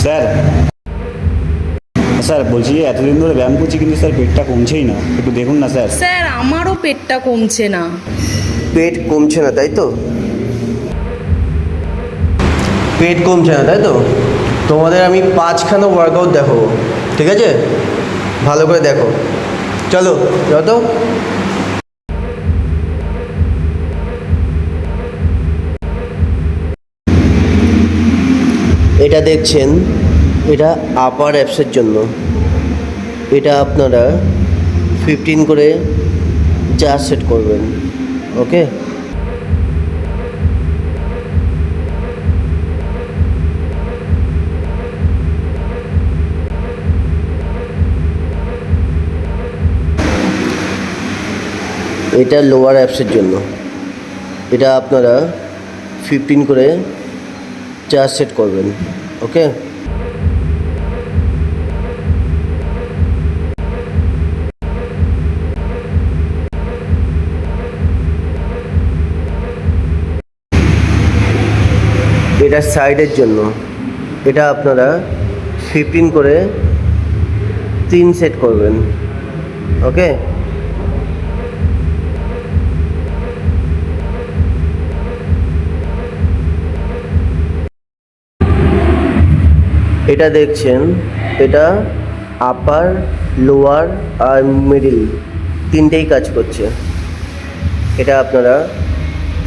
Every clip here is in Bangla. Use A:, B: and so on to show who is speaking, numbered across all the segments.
A: স্যার, স্যার বলছি যে এতদিন ধরে ব্যায়াম করছি কিন্তু স্যার পেটটা কমছেই না, একটু দেখুন না স্যার।
B: স্যার আমারও পেটটা কমছে না।
C: পেট কমছে না তাই তো? পেট কমছে না তাই তো? তোমাদের আমি 5খানা ওয়ার্কআউট দেখাবো, ঠিক আছে? ভালো করে দেখো, চলো যত। এটা দেখছেন, এটা আপার অ্যাপসের জন্য। এটা আপনারা 15 করে জাস্ট সেট করবেন, ওকে? এটা লোয়ার অ্যাপসের জন্য। এটা আপনারা 15 করে জাস্ট সেট করবেন, ওকে? এটা সাইডের জন্য। এটা আপনারা 15 করে 3 সেট করবেন, ওকে? এটা দেখছেন, এটা আপার, লোয়ার আর মিডিল তিনটেই কাজ করছে। এটা আপনারা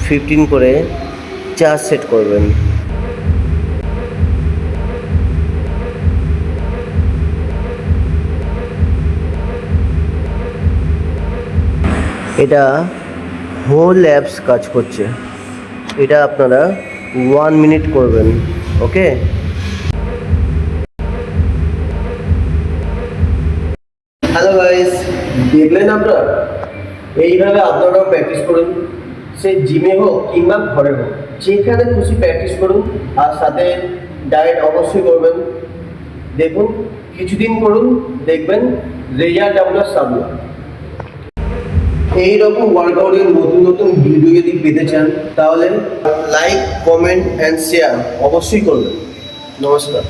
C: 15 করে 4 সেট করবেন। এটা হোল অ্যাপস কাজ করছে। এটা আপনারা 1 মিনিট করবেন, ওকে? হ্যালো গাইস, দেখলেন আপনারা? এইভাবে আপনারাও প্র্যাকটিস করুন, সে জিমে হোক কিংবা ঘরে হোক, যেখানে খুশি প্র্যাকটিস করুন। আর সাথে ডায়েট অবশ্যই করবেন। দেখুন, কিছুদিন করুন, দেখবেন রেজাল্ট আপনার সামনে। এইরকম ওয়ার্কআউটের নতুন নতুন ভিডিও যদি পেতে চান তাহলে লাইক, কমেন্ট অ্যান্ড শেয়ার অবশ্যই করবেন। নমস্কার।